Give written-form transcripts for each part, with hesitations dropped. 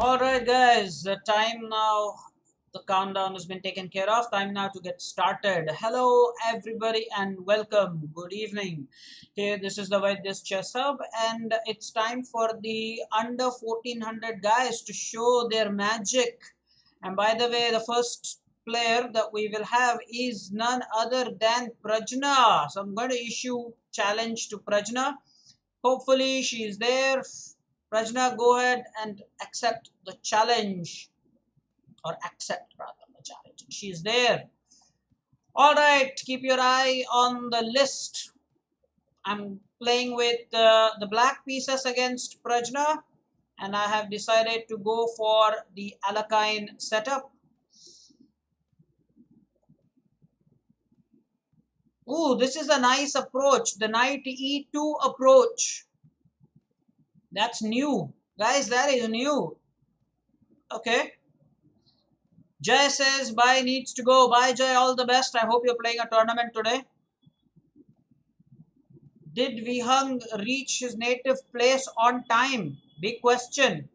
Alright guys, the time now, the countdown has been taken care of. Time now to get started. Hello everybody and welcome. Good evening. Here this is the Vaidya's Chess Hub and it's time for the under 1400 guys to show their magic. And by the way, the first player that we will have is none other than Prajna. So I'm going to issue challenge to Prajna. Hopefully she is there. Prajna, go ahead and accept the challenge, or accept rather the challenge. She is there. All right, keep your eye on the list. I'm playing with the black pieces against Prajna, and I have decided to go for the Alakine setup. Ooh, this is a nice approach, the knight e2 approach. That's new. Guys, that is new. Okay. Jay says, bye, needs to go. Bye, Jay, all the best. I hope you're playing a tournament today. Did Vihang reach his native place on time? Big question.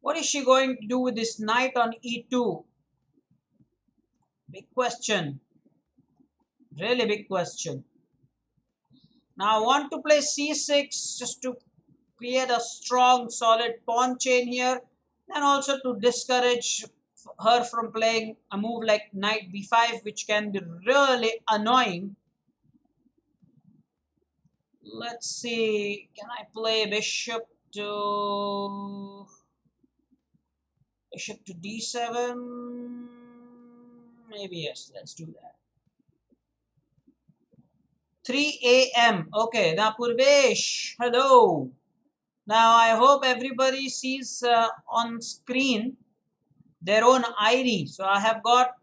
What is she going to do with this knight on e2? Big question. Really big question. Now I want to play c6 just to create a strong, solid pawn chain here, and also to discourage her from playing a move like knight b5, which can be really annoying. Let's see, can I play bishop to d7? Maybe yes, let's do that. 3 a.m. Okay, now Purvesh, hello. Now I hope everybody sees on screen their own ID. So I have got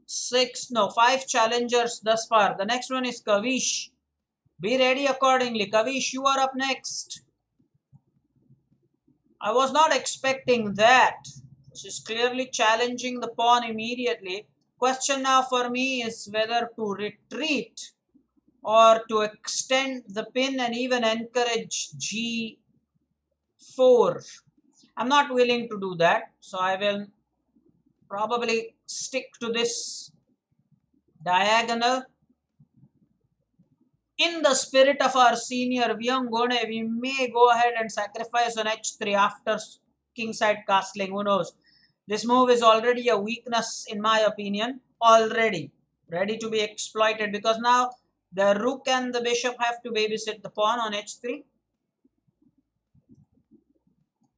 5 challengers thus far. The next one is Kavish. Be ready accordingly. Kavish, you are up next. I was not expecting that. She's clearly challenging the pawn immediately. Question now for me is whether to retreat or to extend the pin and even encourage g4. I'm not willing to do that, so I will probably stick to this diagonal. In the spirit of our senior Vyangone, we may go ahead and sacrifice on h3 after kingside castling. Who knows? This move is already a weakness in my opinion, already ready to be exploited, because now the rook and the bishop have to babysit the pawn on h3.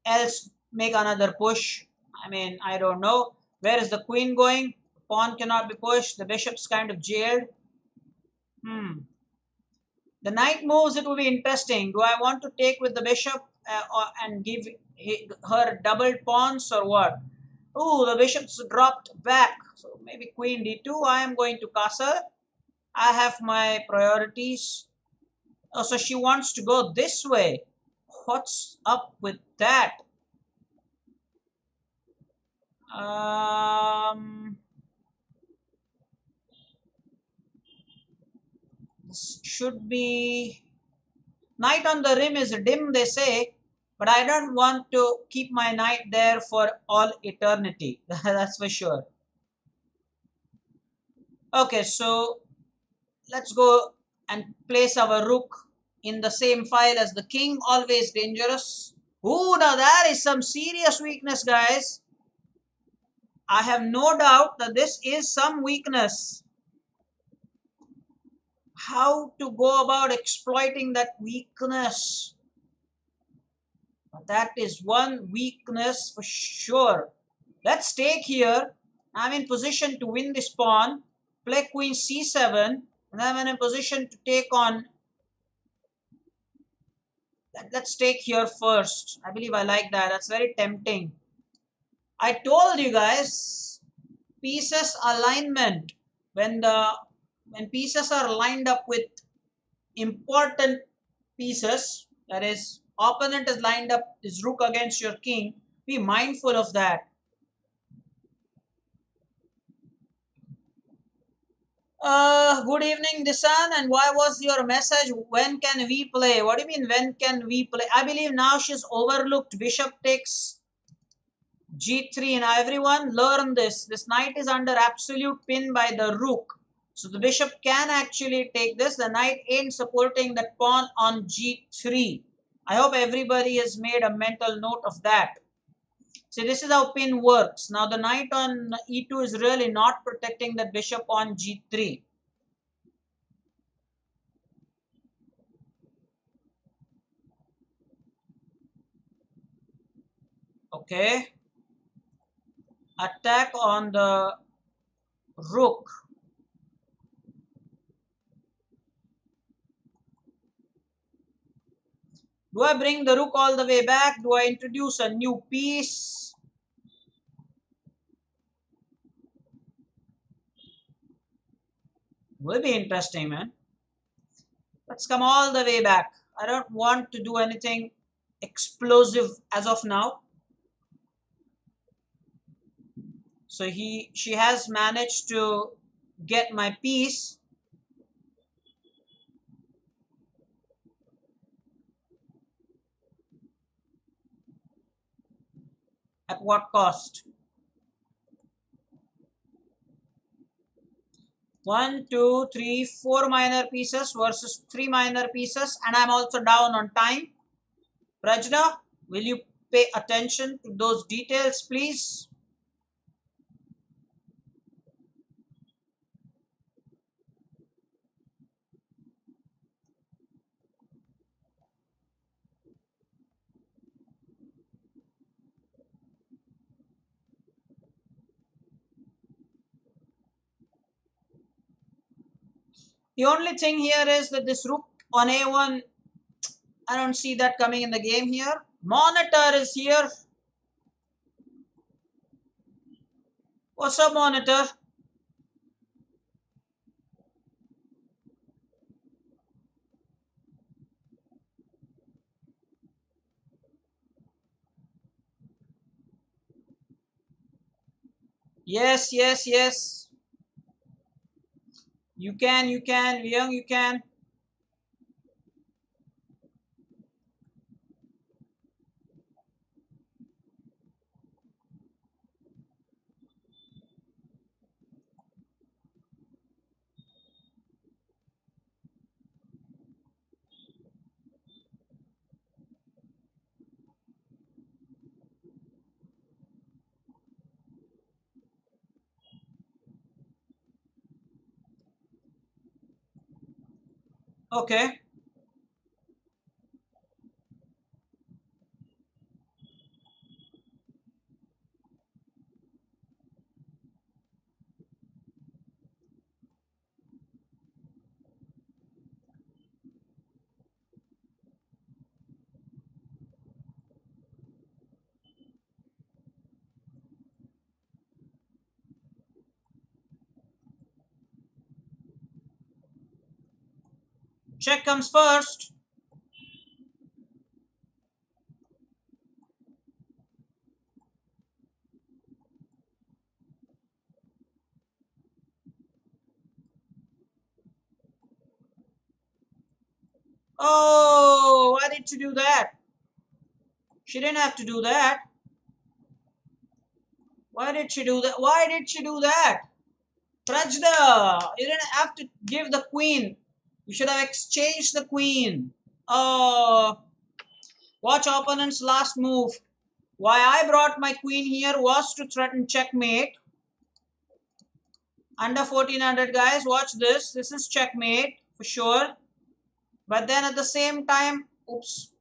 Else make another push. I mean, I don't know. Where is the queen going? The pawn cannot be pushed. The bishop's kind of jailed. The knight moves, it will be interesting. Do I want to take with the bishop and give her double pawns or what? Oh, the bishop's dropped back. So maybe queen d2. I am going to castle. I have my priorities. Oh, so she wants to go this way. What's up with that? This should be... Knight on the rim is dim, they say, but I don't want to keep my knight there for all eternity. That's for sure. Okay, so let's go and place our rook in the same file as the king. Always dangerous. Ooh, now that is some serious weakness, guys. I have no doubt that this is some weakness. How to go about exploiting that weakness? That is one weakness for sure. Let's take here. I'm in position to win this pawn. Play queen c7. And I'm in a position to take on. Let's take here first. I believe I like that. That's very tempting. I told you guys, pieces alignment. When pieces are lined up with important pieces, that is, opponent is lined up his rook against your king, be mindful of that. Good evening, Disan. And why was your message? When can we play? What do you mean, when can we play? I believe now she's overlooked. Bishop takes G3. Now, everyone, learn this. This knight is under absolute pin by the rook. So, the bishop can actually take this. The knight ain't supporting that pawn on G3. I hope everybody has made a mental note of that. So this is how pin works. Now the knight on e2 is really not protecting the bishop on g3. Okay. Attack on the rook. Do I bring the rook all the way back? Do I introduce a new piece? Will be interesting, man. Let's come all the way back. I don't want to do anything explosive as of now. So she has managed to get my piece. At what cost? 1, 2, 3, 4 minor pieces versus 3 minor pieces, and I'm also down on time. Prajna, will you pay attention to those details, please? The only thing here is that this rook on a1, I don't see that coming in the game here. Monitor is here. What's up, Monitor? Yes, yes, yes. You can, Young, you can. Okay. Check comes first. Oh, why did you do that? She didn't have to do that. Why did she do that? Why did she do that? Prajna, you didn't have to give the queen. You should have exchanged the queen. Oh, watch opponent's last move. Why I brought my queen here was to threaten checkmate. Under 1400, guys, watch this. This is checkmate for sure. But then at the same time, oops.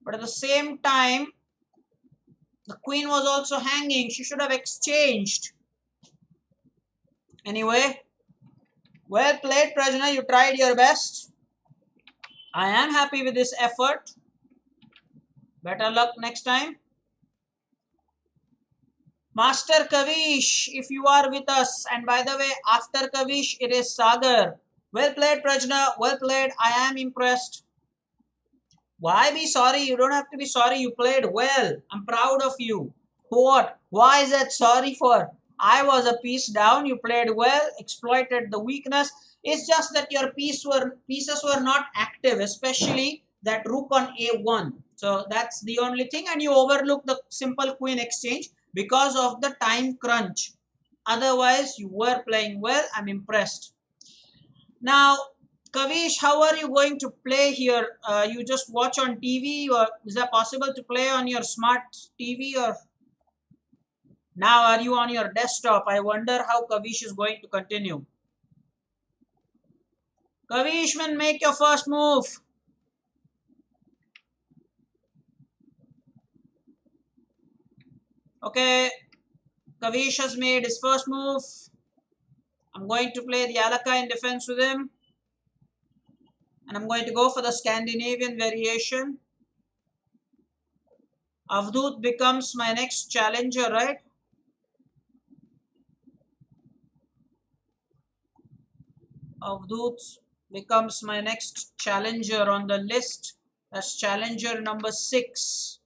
But at the same time, the queen was also hanging. She should have exchanged. Anyway, well played, Prajna. You tried your best. I am happy with this effort. Better luck next time. Master Kavish, if you are with us, and by the way, after Kavish, it is Sagar. Well played, Prajna. Well played. I am impressed. Why be sorry? You don't have to be sorry. You played well. I'm proud of you. What? Why is that sorry for? I was a piece down. You played well, exploited the weakness. It's just that your pieces were not active, especially that rook on a1. So that's the only thing, and you overlooked the simple queen exchange because of the time crunch. Otherwise, you were playing well. I'm impressed. Now, Kavish, how are you going to play here? You just watch on TV, or is that possible to play on your smart TV, or now are you on your desktop? I wonder how Kavish is going to continue. Kavishman, make your first move. Okay, Kavish has made his first move. I'm going to play the Alaka in defense with him. And I'm going to go for the Scandinavian variation. Avdut becomes my next challenger, right? Avdut becomes my next challenger on the list. That's challenger number 6.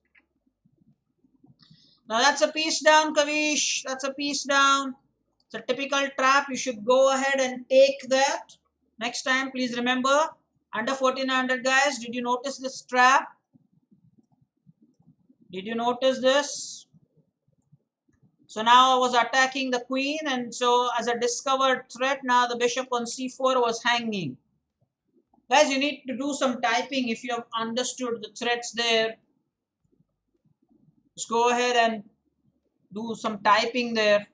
Now that's a piece down, Kavish. That's a piece down. It's a typical trap. You should go ahead and take that. Next time, please remember, under 1400 guys, did you notice this trap? Did you notice this? So now I was attacking the queen, and so as a discovered threat, now the bishop on c4 was hanging. Guys, you need to do some typing if you have understood the threats there. Just go ahead and do some typing there,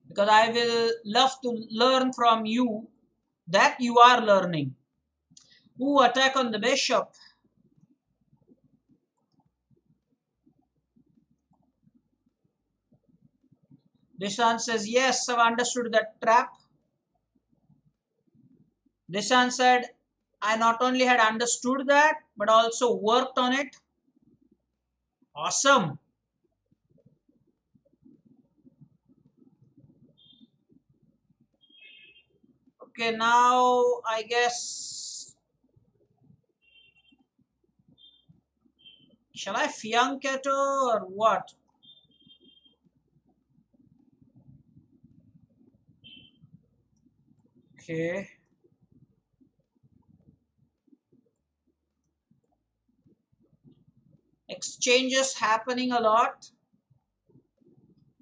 because I will love to learn from you that you are learning. Ooh, attack on the bishop. Deshan says, yes, I've understood that trap. Deshan said, I not only had understood that, but also worked on it. Awesome. Okay, now I guess, shall I fianchetto or what? Okay. Exchanges happening a lot.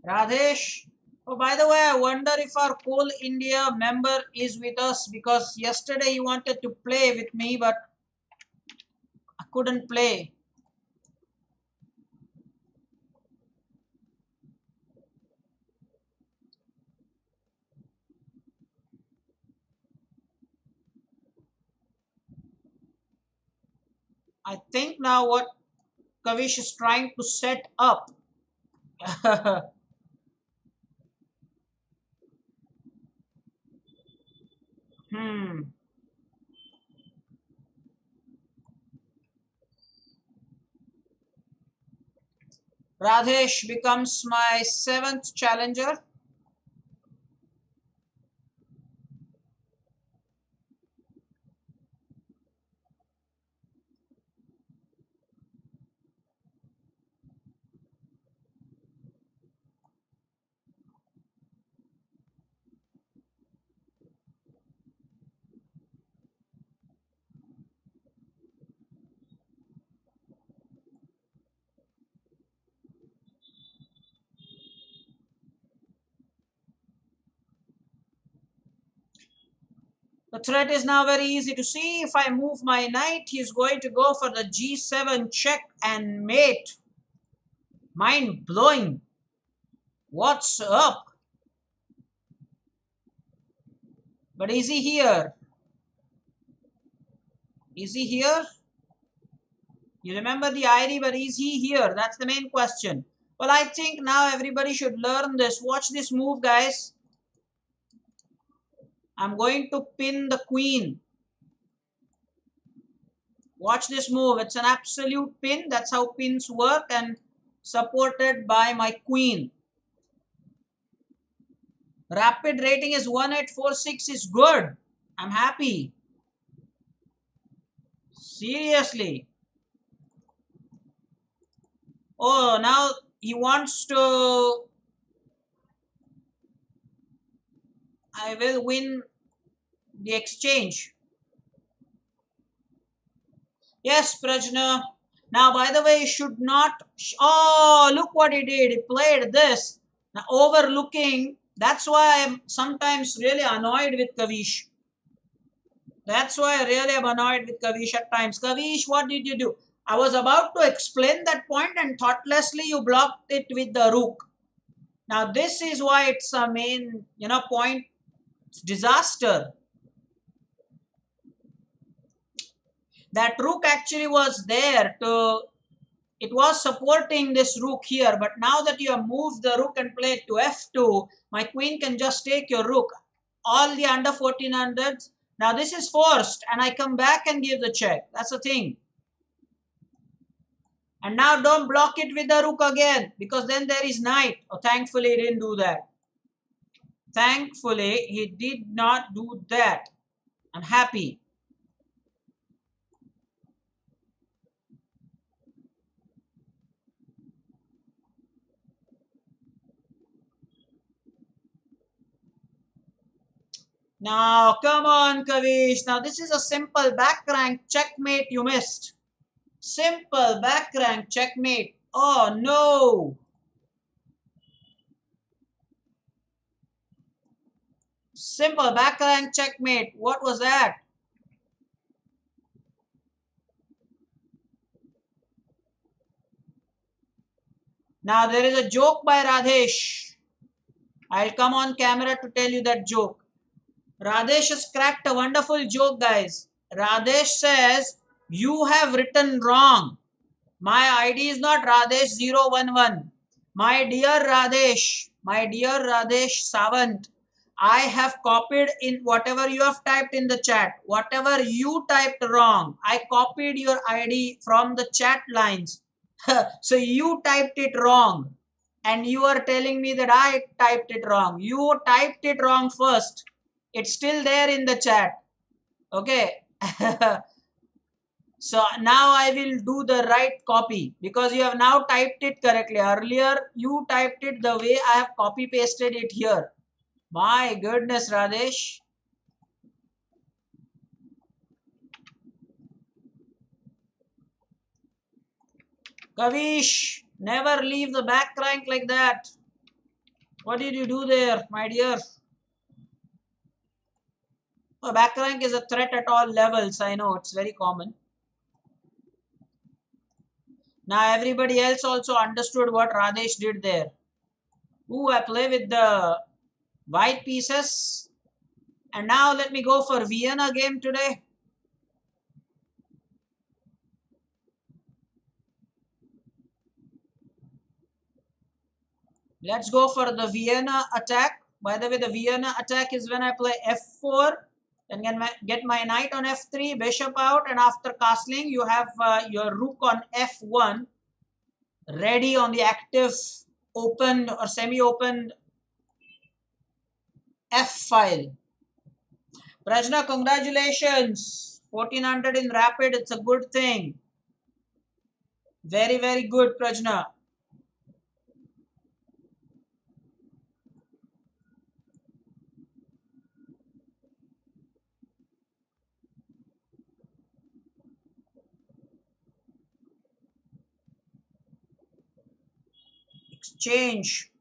Radhesh. Oh, by the way, I wonder if our Coal India member is with us, because yesterday he wanted to play with me, but I couldn't play. I think now what Kavish is trying to set up. hmm. Radhesh becomes my 7th challenger. The threat is now very easy to see. If I move my knight, he's going to go for the g7 check and mate. Mind blowing. What's up? But is he here? Is he here? You remember the ID, but is he here? That's the main question. Well, I think now everybody should learn this. Watch this move, guys. I'm going to pin the queen. Watch this move. It's an absolute pin. That's how pins work, and supported by my queen. Rapid rating is 1846 is good. I'm happy. Seriously. Oh, now he wants to I will win the exchange. Yes, Prajna. Now, by the way, you should not. Oh, look what he did. He played this. Now, overlooking. That's why I'm sometimes really annoyed with Kavish. That's why I really am annoyed with Kavish at times. Kavish, what did you do? I was about to explain that point and thoughtlessly you blocked it with the rook. Now, this is why it's a main, point. It's disaster. That rook actually was there to, it was supporting this rook here, but now that you have moved the rook and played to f2, my queen can just take your rook. All the under 1400s. Now this is forced and I come back and give the check. That's the thing. And now don't block it with the rook again, because then there is knight. Oh, thankfully he didn't do that. Thankfully he did not do that. I'm happy. Now, come on, Kavish. Now, this is a simple back rank checkmate you missed. Simple back rank checkmate. Oh, no. Simple back rank checkmate. What was that? Now, there is a joke by Radhesh. I'll come on camera to tell you that joke. Radhesh has cracked a wonderful joke, guys. Radhesh says, you have written wrong. My ID is not Radesh011. My dear Radesh Savant, I have copied in whatever you have typed in the chat. Whatever you typed wrong, I copied your ID from the chat lines. So you typed it wrong. And you are telling me that I typed it wrong. You typed it wrong first. It's still there in the chat. Okay. So now I will do the right copy because you have now typed it correctly. Earlier you typed it the way I have copy pasted it here. My goodness, Radesh. Kavish, never leave the back rank like that. What did you do there, my dear? Oh, back rank is a threat at all levels. I know, it's very common. Now everybody else also understood what Radesh did there. Ooh, I play with the white pieces. And now let me go for Vienna game today. Let's go for the Vienna attack. By the way, the Vienna attack is when I play f4, then get my knight on f3, bishop out, and after castling, you have your rook on f1 ready on the active opened or semi-opened f file. Prajna, congratulations. 1400 in rapid, it's a good thing. Very, very good, Prajna. Exchange.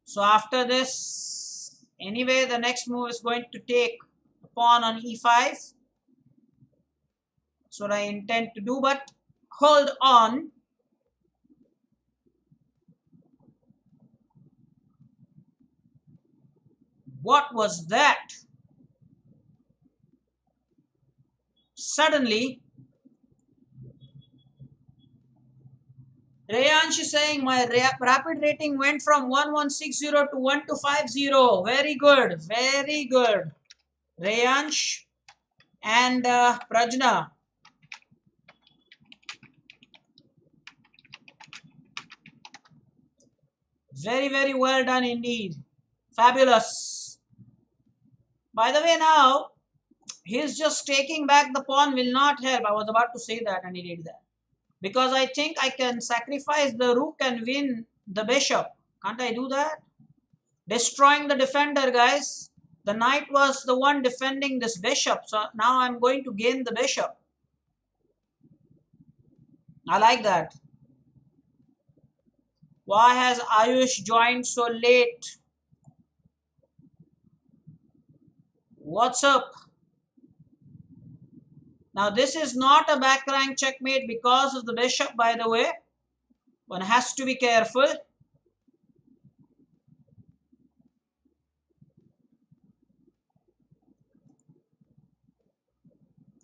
So after this, anyway, the next move is going to take a pawn on e5. That's what I intend to do, but hold on. What was that? Suddenly, Rayansh is saying my rapid rating went from 1160 to 1250. Very good. Very good. Rayansh and Prajna. Very, very well done indeed. Fabulous. By the way, now he's just taking back the pawn will not help. I was about to say that and he did that. Because I think I can sacrifice the rook and win the bishop. Can't I do that? Destroying the defender, guys. The knight was the one defending this bishop. So now I'm going to gain the bishop. I like that. Why has Ayush joined so late? What's up? Now this is not a back rank checkmate because of the bishop, by the way. One has to be careful.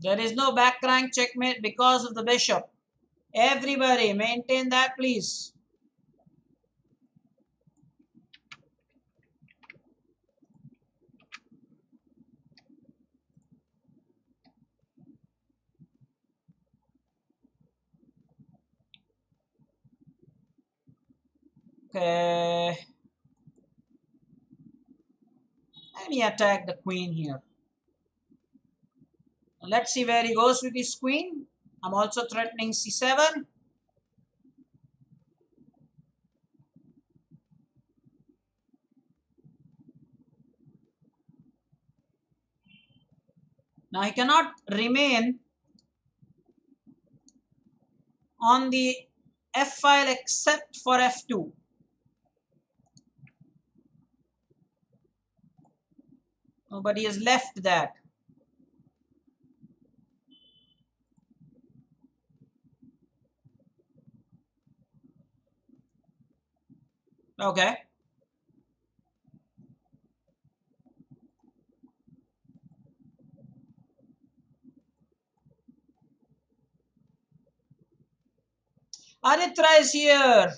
There is no back rank checkmate because of the bishop. Everybody maintain that, please. Okay. Let me attack the queen here. Let's see where he goes with his queen. I'm also threatening c7. Now he cannot remain on the f file except for f2. Nobody has left that. Okay. Aritra is here.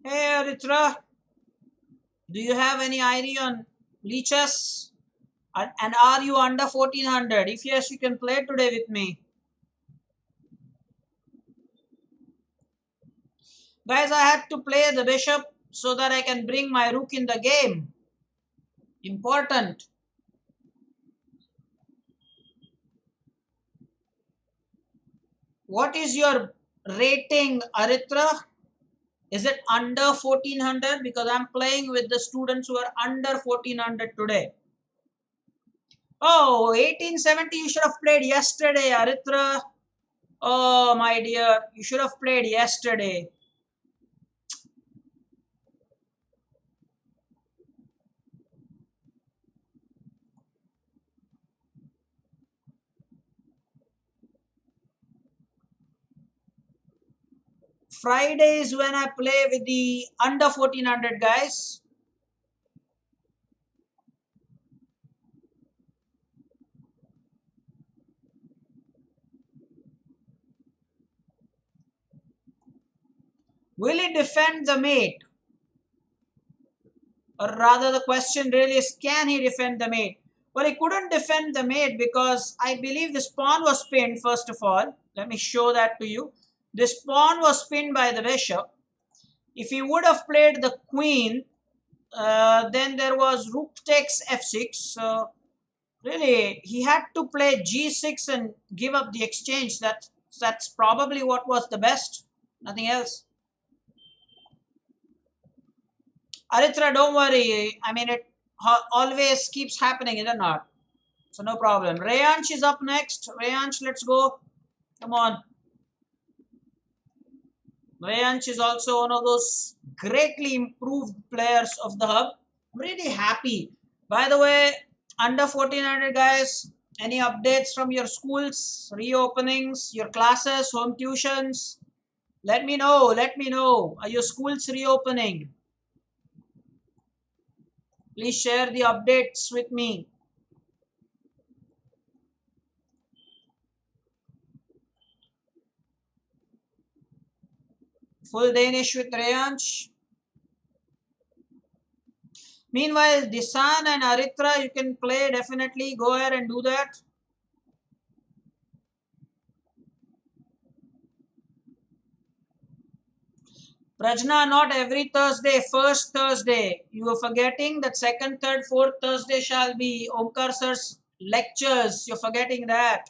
Hey Aritra, do you have any idea on leeches? And are you under 1400? If yes, you can play today with me. Guys, I had to play the bishop so that I can bring my rook in the game. Important. What is your rating, Aritra? Is it under 1400? Because I'm playing with the students who are under 1400 today. Oh, 1870 you should have played yesterday, Aritra. Oh, my dear, you should have played yesterday. Friday is when I play with the under 1400 guys. Will he defend the mate? Or rather the question really is, can he defend the mate? Well, he couldn't defend the mate because I believe this pawn was pinned first of all. Let me show that to you. This pawn was pinned by the bishop. If he would have played the queen, then there was rook takes f6. So really, he had to play g6 and give up the exchange. That's probably what was the best. Nothing else. Aritra, don't worry. I mean, it always keeps happening, is it not? So no problem. Rayansh is up next. Rayansh, let's go. Come on. Rayansh is also one of those greatly improved players of the hub. I'm really happy. By the way, under 1400 guys, any updates from your schools, reopenings, your classes, home tuitions? Let me know. Let me know. Are your schools reopening? Please share the updates with me. Full Danish with Rayansh. Meanwhile, Disan and Aritra, you can play definitely. Go ahead and do that. Prajna, not every Thursday, first Thursday. You are forgetting that second, third, fourth Thursday shall be Omkar sir's lectures. You're forgetting that.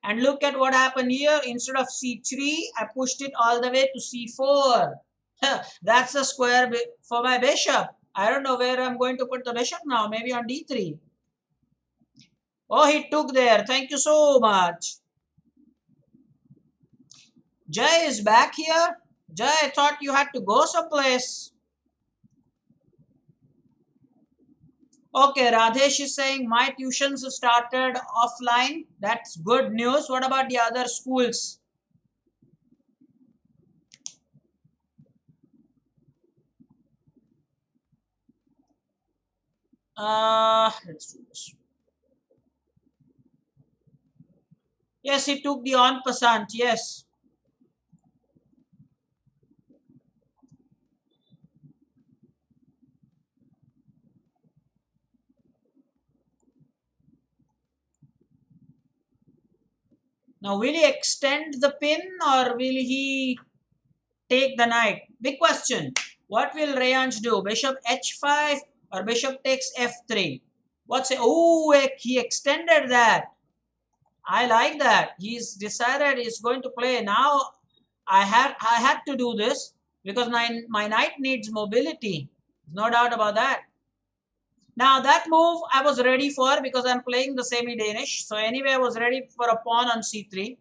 And look at what happened here. Instead of C3, I pushed it all the way to C4. That's a square for my bishop. I don't know where I'm going to put the bishop now. Maybe on D3. Oh, he took there. Thank you so much. Jay is back here. Jay, I thought you had to go someplace. Okay, Radhesh is saying my tuitions started offline. That's good news. What about the other schools? Let's do this. Yes, he took the en passant. Yes. Now, will he extend the pin or will he take the knight? Big question. What will Rayanj do? Bishop h5 or bishop takes f3? What's it? Oh, he extended that. I like that. He's decided he's going to play. Now, I had to do this because my knight needs mobility. No doubt about that. Now that move I was ready for because I'm playing the semi-Danish. So anyway, I was ready for a pawn on c3.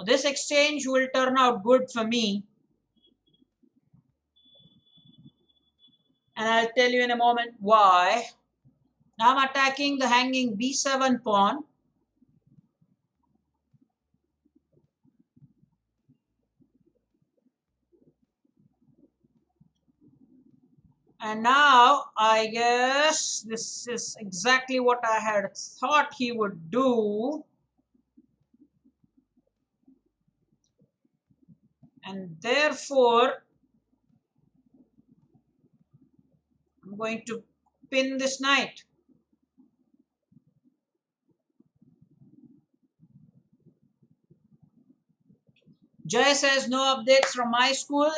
This exchange will turn out good for me. And I'll tell you in a moment why. Now I'm attacking the hanging b7 pawn. And now I guess this is exactly what I had thought he would do. And therefore, I'm going to pin this knight. Jay says no updates from my school.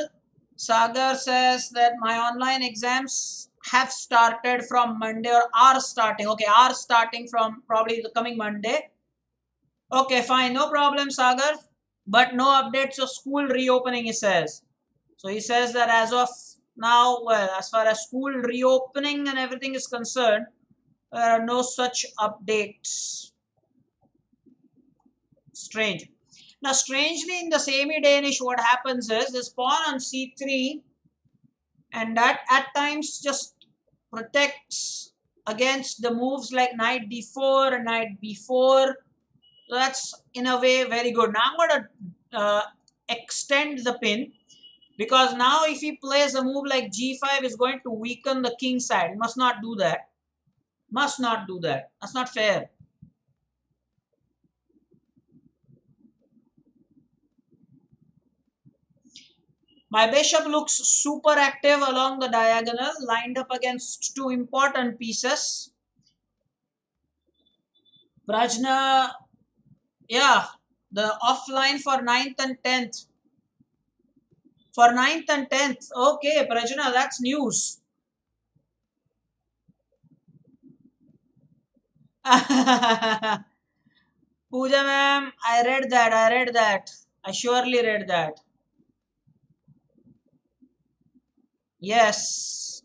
Sagar says that my online exams have started from Monday or are starting. Okay, are starting from probably the coming Monday. Okay, fine, no problem, Sagar. But no updates of school reopening, he says. So he says that as of now, well, as far as school reopening and everything is concerned, there are no such updates. Strange. Now, strangely, in the semi-Danish, what happens is this pawn on c3, and that at times just protects against the moves like knight d4 and knight b4. So that's in a way very good. Now I'm going to extend the pin because now if he plays a move like g5, is going to weaken the king side. He must not do that. Must not do that. That's not fair. My bishop looks super active along the diagonal, lined up against two important pieces. Prajna, yeah, the offline for 9th and 10th. For 9th and 10th. Okay, Prajna, that's news. Pooja ma'am, I read that. I surely read that. Yes.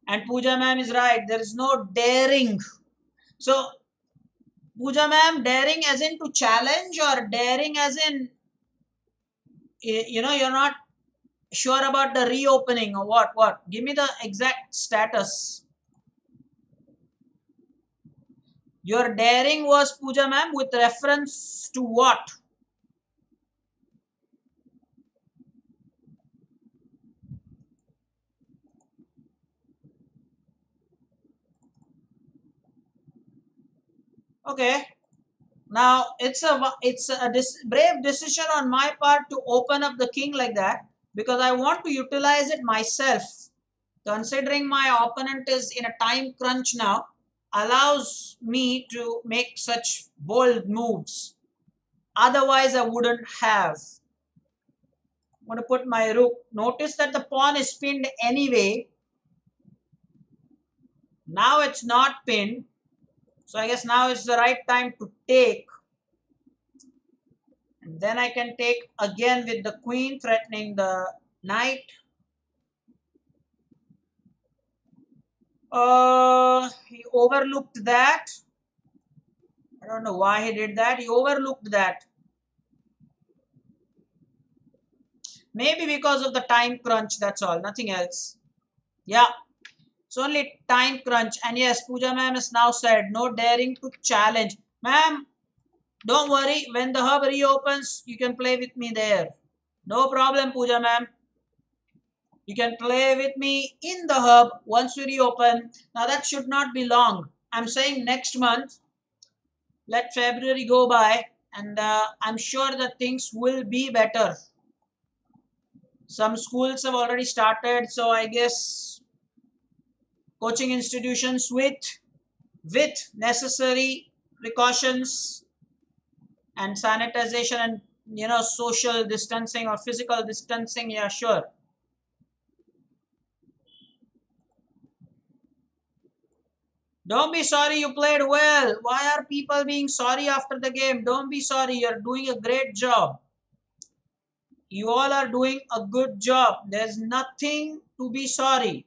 And Pooja ma'am is right. There is no daring. So, Pooja ma'am, daring as in to challenge or daring as in, you're not sure about the reopening or what? What? Give me the exact status. Your daring was, Pooja ma'am, with reference to what? Okay. Now it's a brave decision on my part to open up the king like that because I want to utilize it myself. Considering my opponent is in a time crunch now, allows me to make such bold moves. Otherwise, I wouldn't have. I'm going to put my rook. Notice that the pawn is pinned anyway. Now it's not pinned. So I guess now it's the right time to take. And then I can take again with the queen threatening the knight. He overlooked that. I don't know why he did that. He overlooked that. Maybe because of the time crunch, that's all. Nothing else. Yeah. It's only time crunch. And yes, Pooja ma'am has now said, no daring to challenge. Ma'am, don't worry. When the hub reopens, you can play with me there. No problem, Pooja ma'am. You can play with me in the hub once we reopen. Now that should not be long. I'm saying next month. Let February go by, and I'm sure that things will be better. Some schools have already started, so I guess coaching institutions with necessary precautions and sanitization and social distancing or physical distancing. Yeah, sure. Don't be sorry, you played well. Why are people being sorry after the game? Don't be sorry, you're doing a great job. You all are doing a good job. There's nothing to be sorry.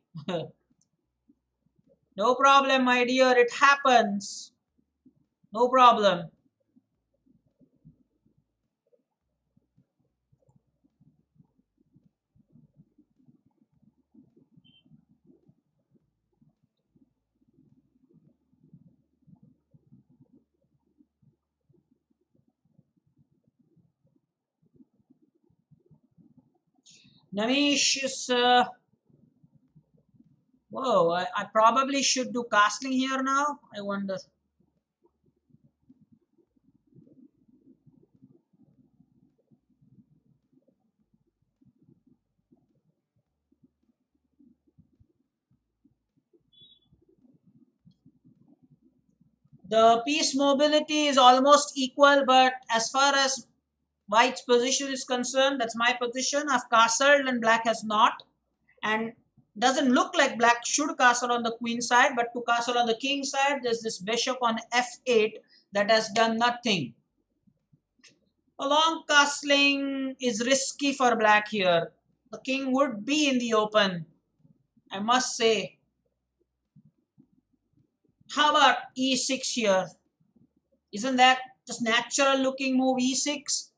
No problem, my dear. It happens. No problem. Namish is... whoa, I probably should do castling here now. I wonder. The piece mobility is almost equal, but as far as white's position is concerned, that's my position. I've castled and black has not. And doesn't look like black should castle on the queen side, but to castle on the king side, there's this bishop on f8 that has done nothing. A long castling is risky for black here. The king would be in the open, I must say. How about e6 here? Isn't that just natural looking move? E6,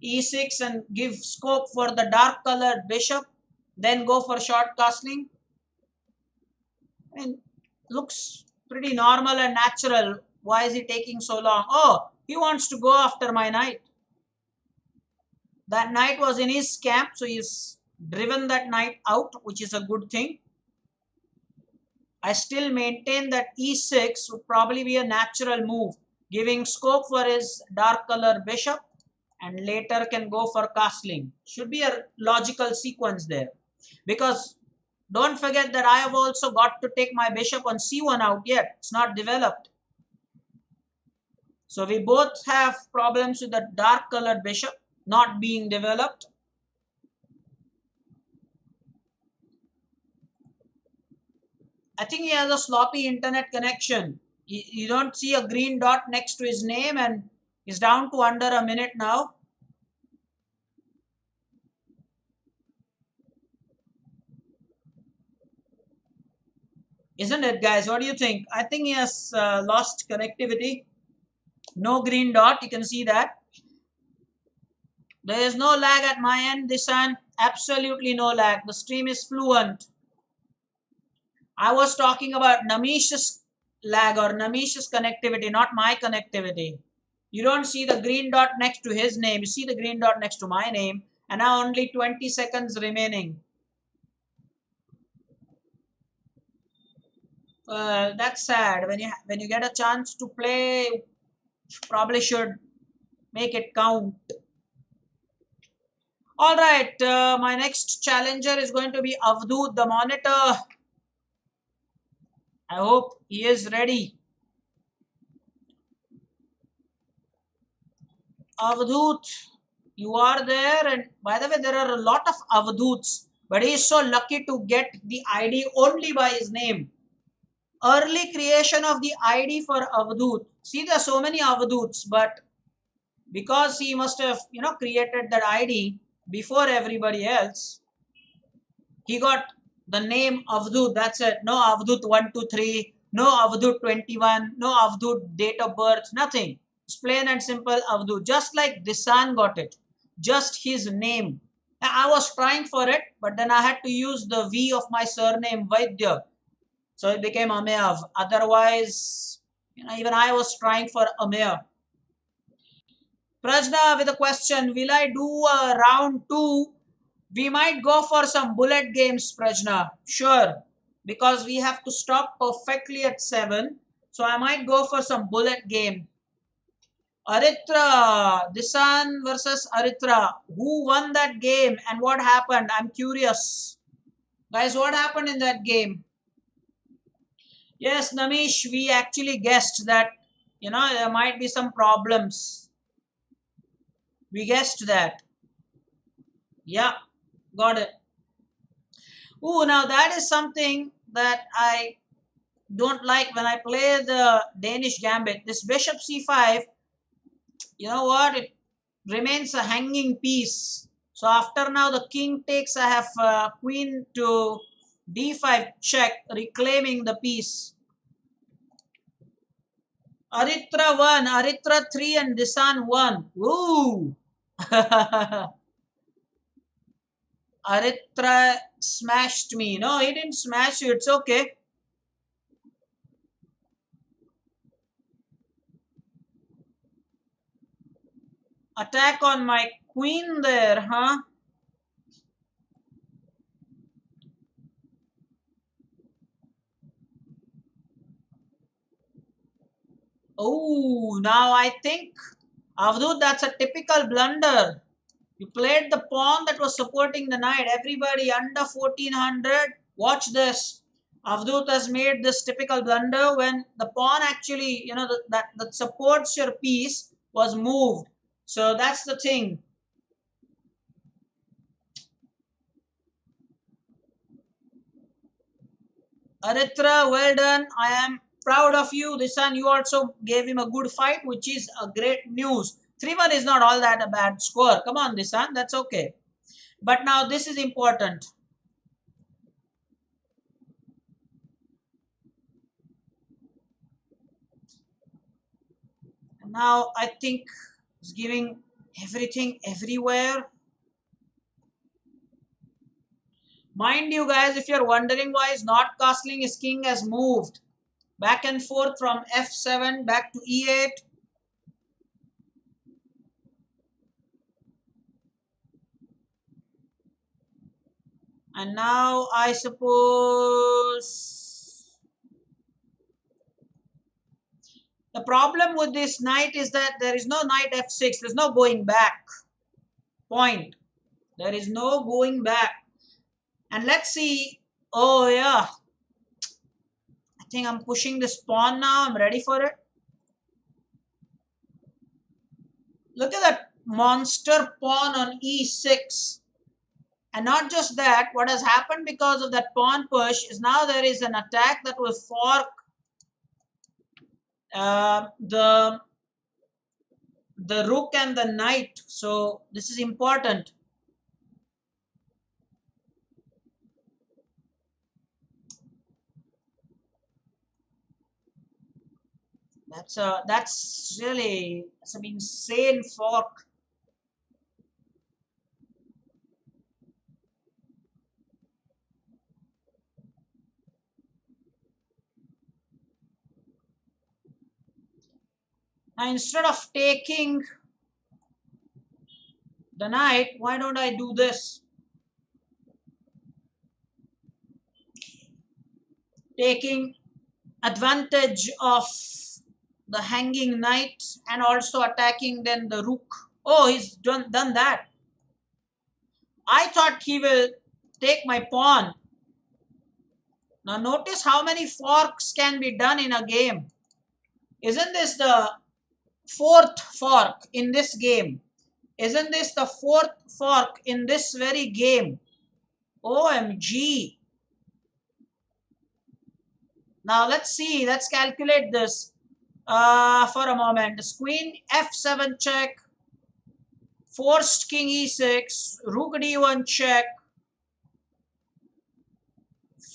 e6 and give scope for the dark colored bishop, then go for short castling. I mean, looks pretty normal and natural. Why is he taking so long? Oh, he wants to go after my knight. That knight was in his camp, so he's driven that knight out, which is a good thing. I still maintain that e6 would probably be a natural move, giving scope for his dark color bishop, and later can go for castling. Should be a logical sequence there. Because don't forget that I have also got to take my bishop on c1 out yet. It's not developed. So we both have problems with the dark colored bishop not being developed. I think he has a sloppy internet connection. You don't see a green dot next to his name, and he's down to under a minute now. Isn't it, guys? What do you think? I think he has lost connectivity. No green dot. You can see that. There is no lag at my end. This time, absolutely no lag. The stream is fluent. I was talking about Namish's lag or Namish's connectivity, not my connectivity. You don't see the green dot next to his name. You see the green dot next to my name. And now only 20 seconds remaining. That's sad. When you get a chance to play, probably should make it count. All right, my next challenger is going to be Avdut, the monitor. I hope he is ready. Avadut, you are there, and by the way, there are a lot of Avaduts, but he is so lucky to get the ID only by his name. Early creation of the ID for Avadut. See, there are so many Avaduts, but because he must have, created that ID before everybody else, he got the name Avdut. That's it. No Avdut 123, no Avdut 21, no Avdut date of birth, nothing. It's plain and simple Avdut. Just like Disan got it. Just his name. I was trying for it, but then I had to use the V of my surname Vaidya. So it became Ameyav. Otherwise, even I was trying for Ameya. Prajna with a question, will I do a round 2? We might go for some bullet games, Prajna. Sure. Because we have to stop perfectly at 7. So I might go for some bullet game. Aritra, Disan versus Aritra. Who won that game and what happened? I'm curious. Guys, what happened in that game? Yes, Namish, we actually guessed that, there might be some problems. We guessed that. Yeah, got it. Ooh, now that is something that I don't like when I play the Danish gambit. This bishop c5, you know what? It remains a hanging piece. So after now the king takes, I have queen to d5 check, reclaiming the piece. Aritra 1, Aritra 3 and Disan 1. Ooh! Aritra smashed me. No, he didn't smash you. It's okay. Attack on my queen there, huh? Oh, now I think, Avdut, that's a typical blunder. You played the pawn that was supporting the knight. Everybody under 1400, watch this. Avdut has made this typical blunder when the pawn actually, that supports your piece was moved. So that's the thing. Aritra, well done. I am proud of you. Disan, you also gave him a good fight, which is a great news. 3-1 is not all that a bad score. Come on, Disan, that's okay. But now this is important. And now I think it's giving everything everywhere. Mind you guys, if you're wondering why is not castling, his king has moved back and forth from f7 back to e8. And now I suppose the problem with this knight is that there is no knight f6. There's no going back. Point. There is no going back. And let's see. Oh yeah. I think I'm pushing this pawn now. I'm ready for it. Look at that monster pawn on e6. And not just that, what has happened because of that pawn push is now there is an attack that will fork the rook and the knight. So this is important. That's really some insane fork. Now instead of taking the knight, why don't I do this? Taking advantage of the hanging knight and also attacking then the rook. Oh, he's done that. I thought he will take my pawn. Now notice how many forks can be done in a game. Isn't this the fourth fork in this game. Isn't this the fourth fork in this very game? OMG. Now let's see, let's calculate this for a moment. Queen F7 check, forced King E6, Rook D1 check,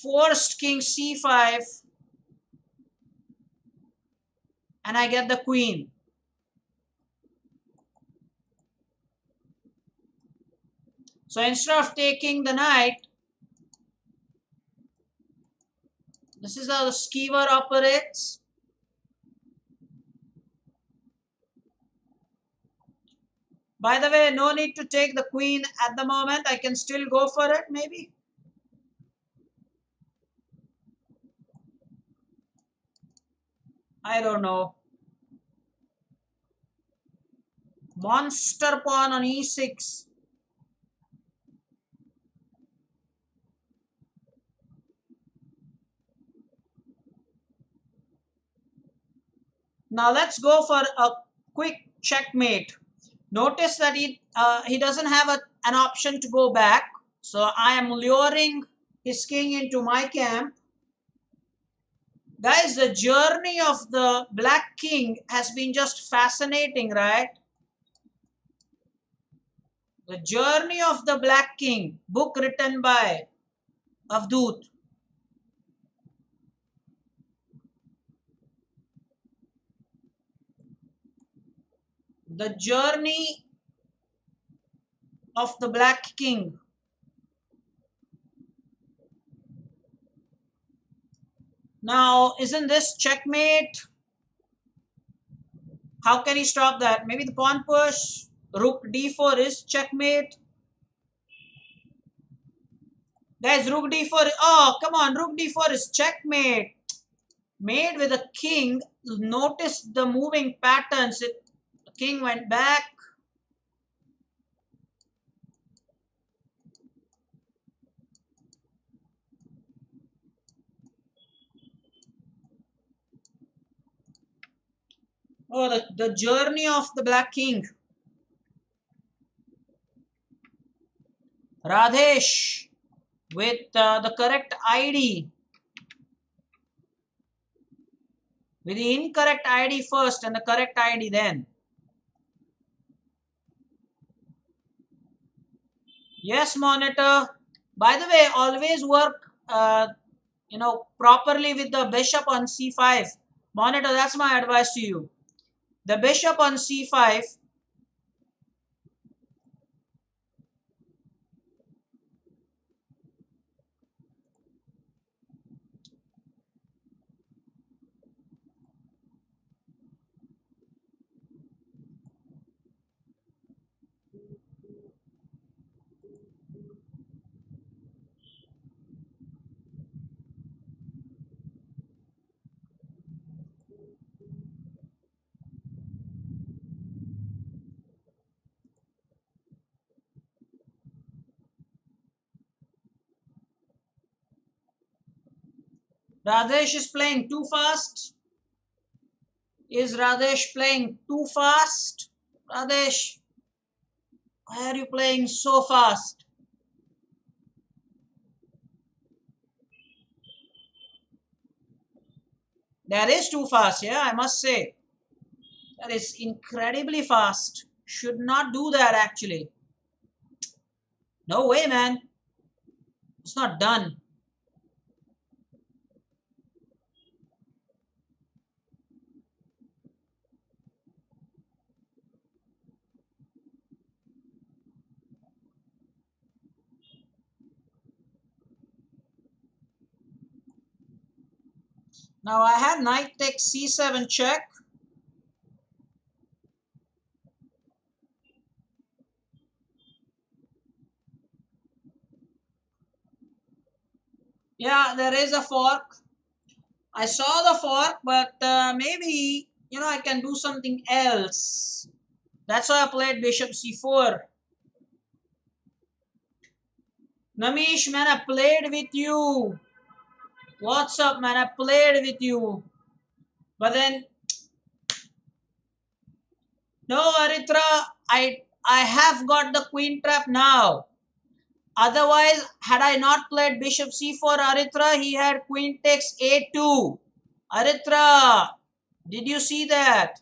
forced King C5, and I get the Queen. So instead of taking the knight, this is how the skewer operates. By the way, no need to take the queen at the moment. I can still go for it, maybe. I don't know. Monster pawn on E6. Now let's go for a quick checkmate. Notice that he doesn't have an option to go back. So I am luring his king into my camp. Guys, the journey of the black king has been just fascinating, right? The Journey of the Black King, book written by Avdut. The Journey of the Black King. Now, isn't this checkmate? How can he stop that? Maybe the pawn push. Rook d4 is checkmate. Guys, rook d4. Oh, come on. Rook d4 is checkmate. Made with a king. Notice the moving patterns. The king went back. Oh, the journey of the Black King. Radhesh with the correct ID. With the incorrect ID first and the correct ID then. Yes, monitor. By the way, always work, properly with the bishop on c5. Monitor, that's my advice to you. The bishop on c5. Radhesh is playing too fast. Is Radhesh playing too fast? Radhesh, why are you playing so fast? That is too fast, yeah, I must say. That is incredibly fast. Should not do that actually. No way, man. It's not done. Now I had knight takes c7 check. Yeah, there is a fork. I saw the fork, but maybe, I can do something else. That's why I played bishop c4. Namish, man, I played with you. What's up, man? I played with you. But then, No, Aritra, I have got the queen trap now. Otherwise, had I not played bishop c4, Aritra, he had queen takes a2. Aritra, did you see that?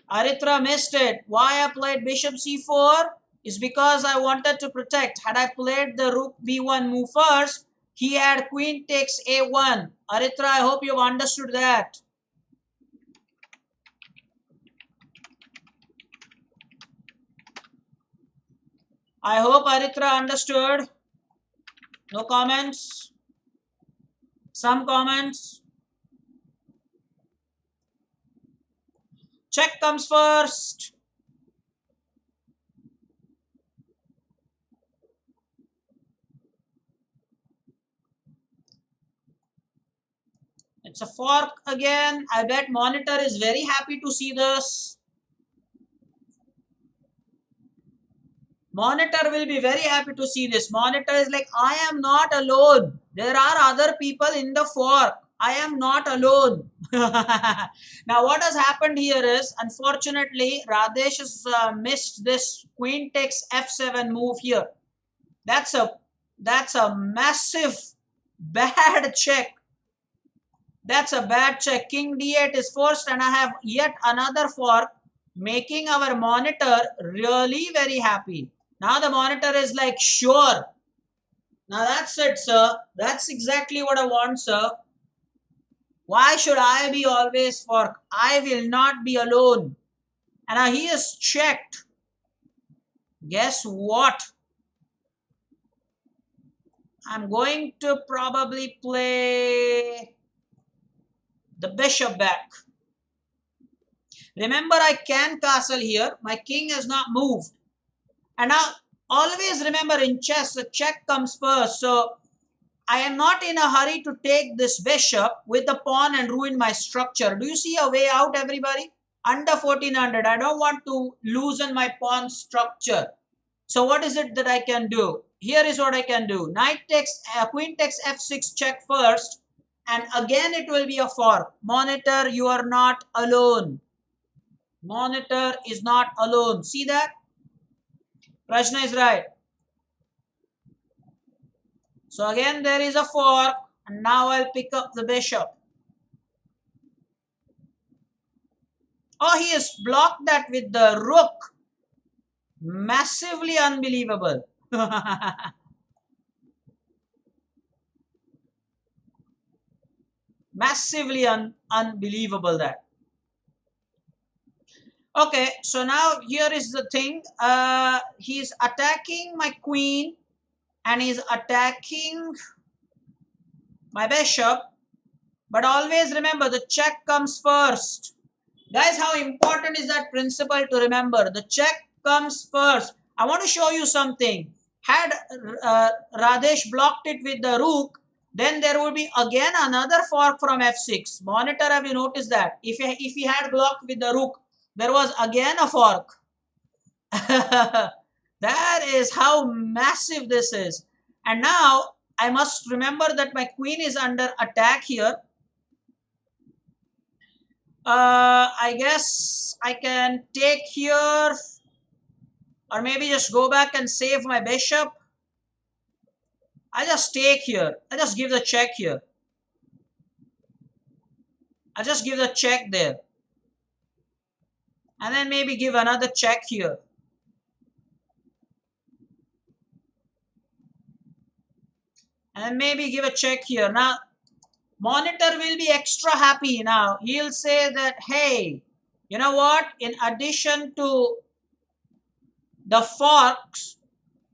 Aritra missed it. Why I played bishop c4 is because I wanted to protect. Had I played the rook b1 move first, he had queen takes a1. Aritra, I hope you've understood that. I hope Aritra understood. No comments? Some comments? Check comes first. It's a fork again. I bet monitor is very happy to see this. Monitor will be very happy to see this. Monitor is like, I am not alone. There are other people in the fork. I am not alone. Now what has happened here is, unfortunately, Radesh has missed this queen takes f7 move here. That's a massive bad check. That's a bad check. King d8 is forced, and I have yet another fork, making our monitor really very happy. Now the monitor is like, sure. Now that's it, sir. That's exactly what I want, sir. Why should I be always fork? I will not be alone. And now he is checked. Guess what? I'm going to probably play the bishop back. Remember, I can castle here. My king has not moved. And now, always remember, in chess, the check comes first. So, I am not in a hurry to take this bishop with the pawn and ruin my structure. Do you see a way out, everybody? Under 1400, I don't want to loosen my pawn structure. So, what is it that I can do? Here is what I can do. Knight takes, queen takes f6 check first. And again, it will be a fork. Monitor, you are not alone. Monitor is not alone. See that? Prashna is right. So again there is a fork, and now I'll pick up the bishop. Oh, he has blocked that with the rook. Massively unbelievable. Massively unbelievable that. Okay, so now here is the thing. He's attacking my queen and he's attacking my bishop. But always remember, the check comes first. Guys, how important is that principle to remember? The check comes first. I want to show you something. Had Radesh blocked it with the rook, then there would be again another fork from f6. Monitor, have you noticed that? If he had blocked with the rook, there was again a fork. That is how massive this is. And now I must remember that my queen is under attack here. I guess I can take here, or maybe just go back and save my bishop. I just take here. I just give the check here. I just give the check there. And then maybe give another check here. And maybe give a check here. Now, monitor will be extra happy now. He'll say that, hey, you know what? In addition to the forks,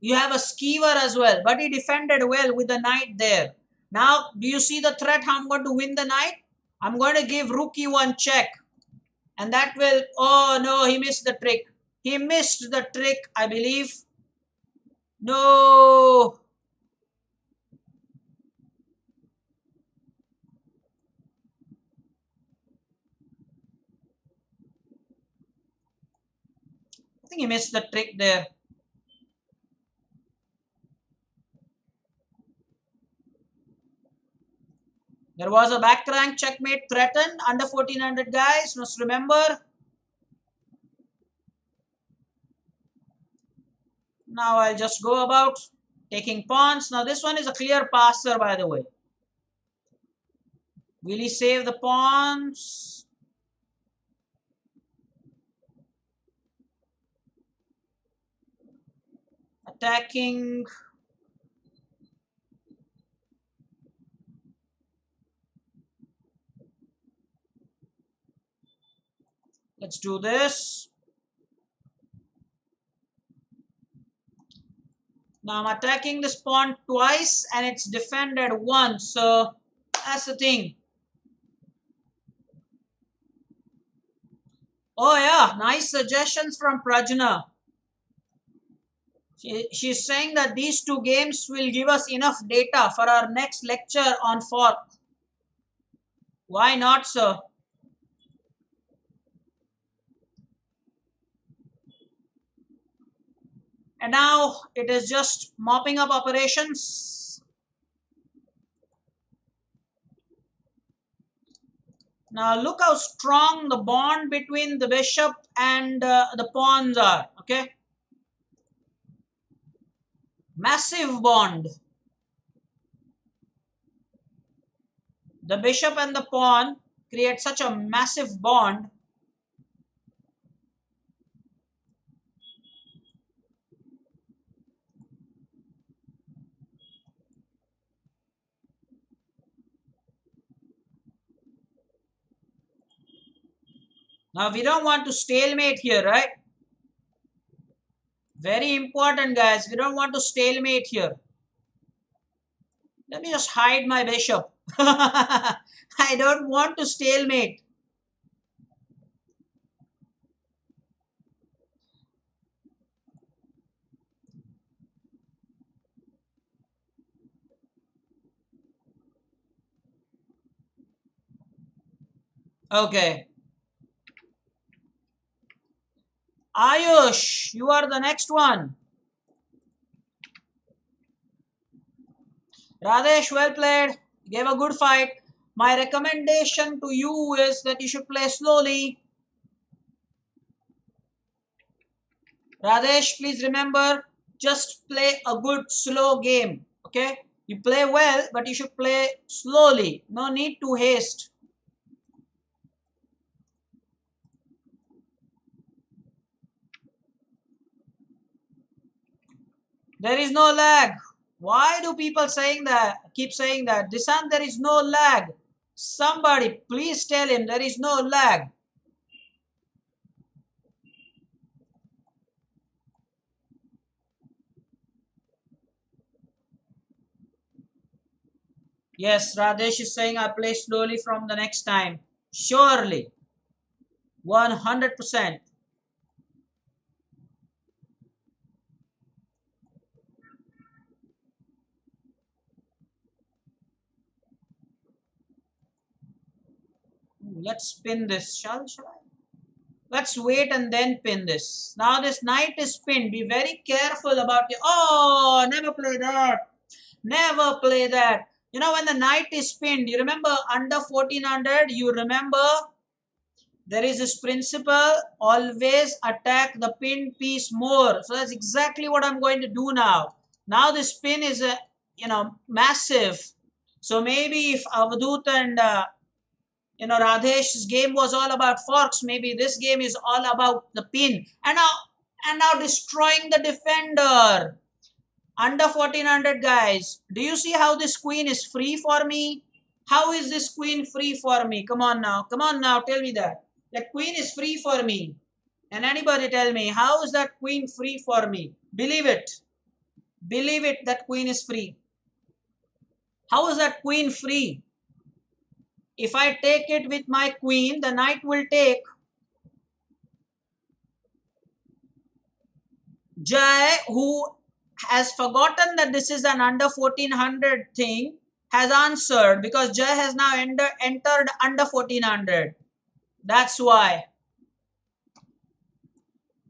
you have a skewer as well. But he defended well with the knight there. Now, do you see the threat? How I'm going to win the knight? I'm going to give rook e1 check. And that will, oh no, he missed the trick. He missed the trick, I believe. No. I think he missed the trick there. There was a back rank checkmate threatened under 1400, guys. Must remember. Now I'll just go about taking pawns. Now this one is a clear passer, by the way. Will he save the pawns? Attacking. Let's do this. Now I'm attacking this pawn twice and it's defended once. So that's the thing. Oh yeah, nice suggestions from Prajna. She's saying that these two games will give us enough data for our next lecture on fork. Why not, sir? And now it is just mopping up operations. Now look how strong the bond between the bishop and the pawns are. Okay, massive bond. The bishop and the pawn create such a massive bond. Now we don't want to stalemate here, right? Very important, guys. We don't want to stalemate here. Let me just hide my bishop. I don't want to stalemate. Okay. Ayush, you are the next one. Radesh, well played. Gave a good fight. My recommendation to you is that you should play slowly. Radesh, please remember, just play a good slow game. Okay? You play well, but you should play slowly. No need to haste. There is no lag. Why do people keep saying that? Disant, there is no lag. Somebody, please tell him there is no lag. Yes, Radesh is saying I play slowly from the next time. Surely. 100%. Let's pin this. Shall I? Let's wait and then pin this. Now this knight is pinned. Be very careful about it. Oh, never play that. Never play that. You know, when the knight is pinned, you remember under 1400, you remember there is this principle, always attack the pinned piece more. So that's exactly what I'm going to do now. Now this pin is, massive. So maybe if Avadut and Radhesh's game was all about forks. Maybe this game is all about the pin. And now destroying the defender. Under 1400, guys. Do you see how this queen is free for me? How is this queen free for me? Come on now. Come on now. Tell me that. That queen is free for me. And anybody tell me, how is that queen free for me? Believe it. Believe it, that queen is free. How is that queen free? If I take it with my queen, the knight will take. Jai, who has forgotten that this is an under 1400 thing, has answered because Jai has now entered under 1400. That's why.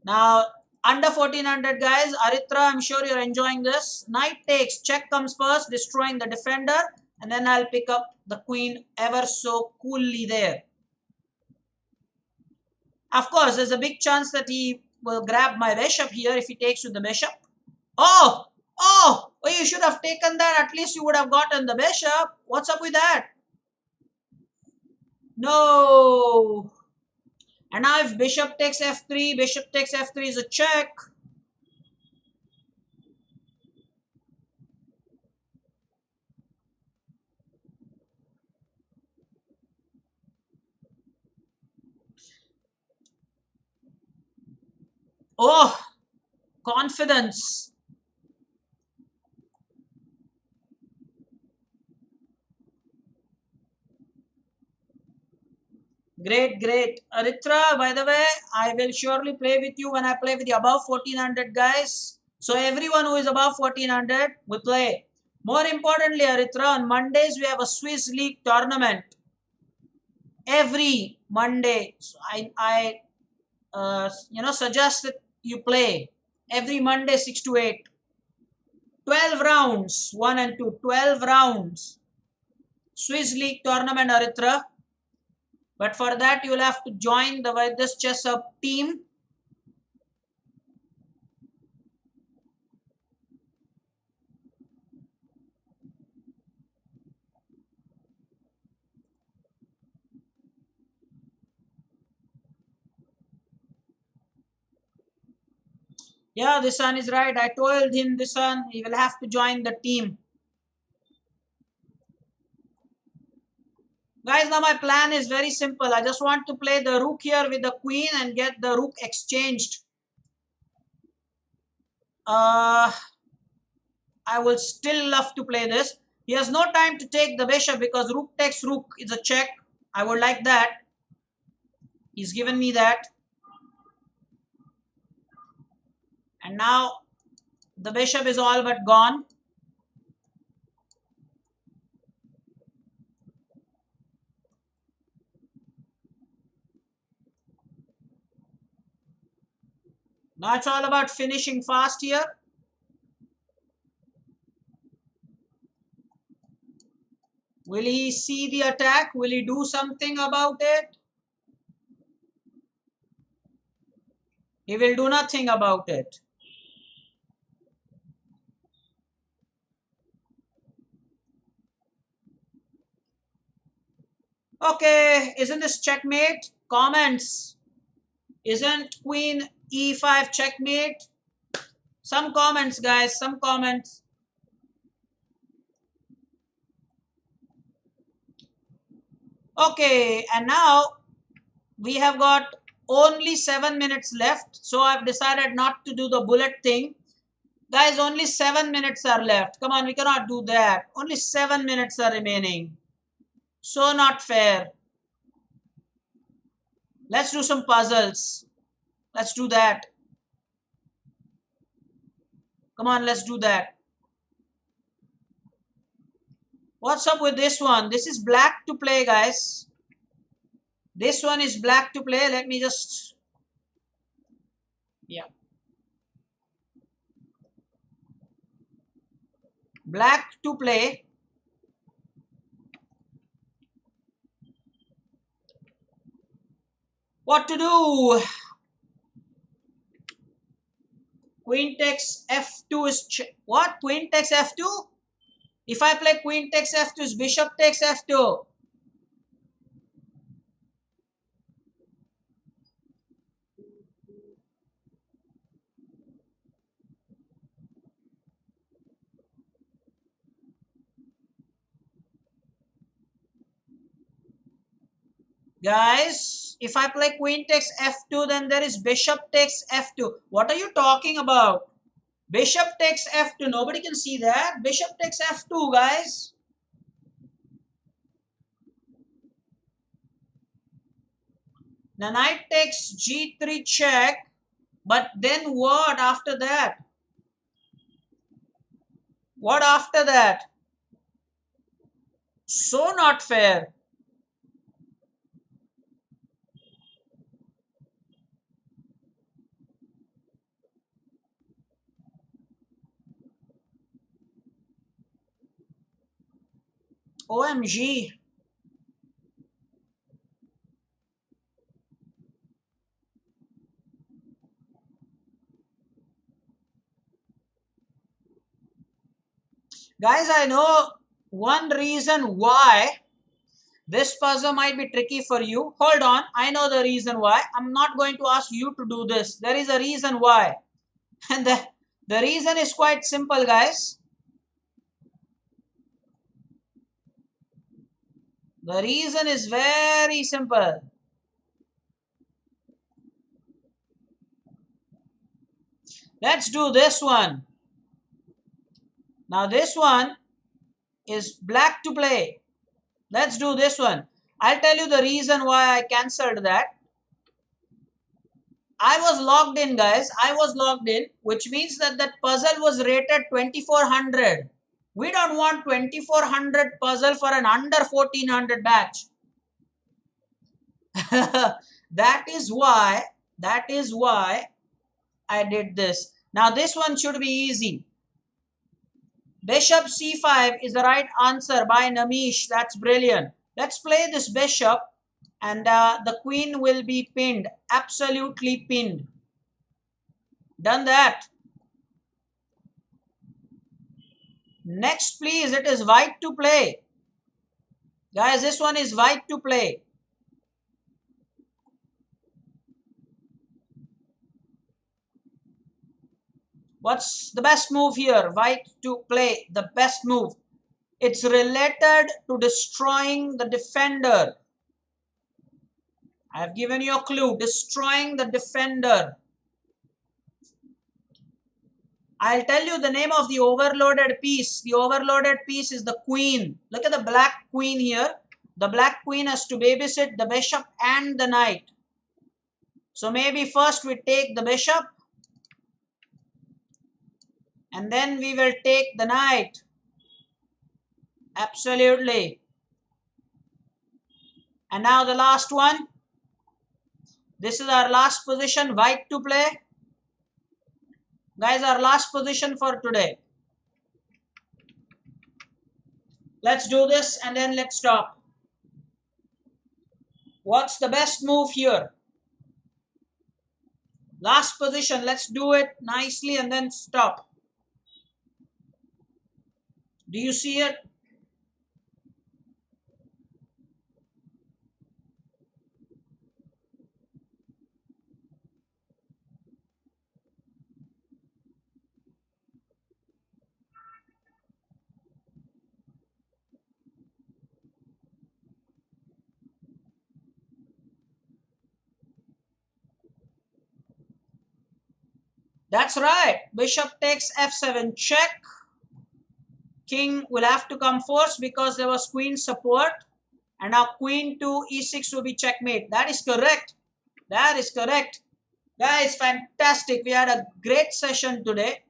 Now, under 1400, guys, Aritra, I'm sure you're enjoying this. Knight takes, check comes first, destroying the defender. And then I'll pick up the queen ever so coolly there. Of course, there's a big chance that he will grab my bishop here if he takes with the bishop. Oh, oh, you should have taken that. At least you would have gotten the bishop. What's up with that? No. And now if bishop takes f3, bishop takes f3 is a check. Oh, confidence. Great, great. Aritra, by the way, I will surely play with you when I play with the above 1400 guys. So everyone who is above 1400 will play. More importantly, Aritra, on Mondays we have a Swiss League tournament. Every Monday, so I suggest that you play every Monday 6 to 8. 12 rounds, 1 and 2, 12 rounds. Swiss League tournament, Aritra. But for that, you'll have to join the Vaidya's Chess Up team. Yeah, this son is right. I told him this son, he will have to join the team. Guys, now my plan is very simple. I just want to play the rook here with the queen and get the rook exchanged. I will still love to play this. He has no time to take the bishop because rook takes rook is a check. I would like that. He's given me that. And now the bishop is all but gone. Now it's all about finishing fast here. Will he see the attack? Will he do something about it? He will do nothing about it. Okay, isn't this checkmate? Comments. Isn't queen e5 checkmate? Some comments, guys, some comments. Okay, and now we have got only 7 minutes left. So I've decided not to do the bullet thing. Guys, only 7 minutes are left. Come on, we cannot do that. Only 7 minutes are remaining. So not fair. Let's do some puzzles. Let's do that. Come on, let's do that. What's up with this one? This is black to play, guys. This one is black to play. Let me just... Yeah. Black to play. What to do? Queen takes f2 is... What? Queen takes f2? If I play queen takes f2 is bishop takes f2. Guys, if I play queen takes f2, then there is bishop takes f2. What are you talking about? Bishop takes f2. Nobody can see that. Bishop takes f2, guys. Now knight takes g3 check. But then what after that? What after that? So not fair. OMG. Guys, I know one reason why this puzzle might be tricky for you. Hold on, I know the reason why. I'm not going to ask you to do this. There is a reason why. And the reason is quite simple, guys. The reason is very simple. Let's do this one. Now this one is black to play. Let's do this one. I'll tell you the reason why I cancelled that. I was logged in, guys. I was logged in, which means that that puzzle was rated 2400. We don't want 2400 puzzle for an under 1400 batch. That is why I did this. Now this one should be easy. Bishop c5 is the right answer by Namish. That's brilliant. Let's play this bishop and the queen will be pinned. Absolutely pinned. Done that. Next, please, it is white to play. Guys, this one is white to play. What's the best move here? White to play, the best move. It's related to destroying the defender. I have given you a clue. Destroying the defender. I'll tell you the name of the overloaded piece. The overloaded piece is the queen. Look at the black queen here. The black queen has to babysit the bishop and the knight. So maybe first we take the bishop. And then we will take the knight. Absolutely. And now the last one. This is our last position, white to play. Guys, our last position for today. Let's do this and then let's stop. What's the best move here? Last position. Let's do it nicely and then stop. Do you see it? That's right. Bishop takes f7 check. King will have to come first because there was queen support. And now queen to e6 will be checkmate. That is correct. That is correct. Guys, fantastic. We had a great session today.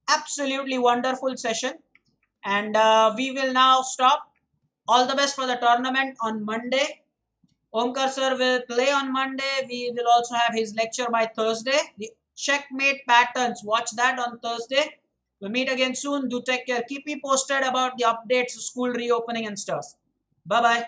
Absolutely wonderful session. And we will now stop. All the best for the tournament on Monday. Omkar sir will play on Monday. We will also have his lecture by Thursday. The checkmate patterns. Watch that on Thursday. We'll meet again soon. Do take care. Keep me posted about the updates, school reopening and stuff. Bye-bye.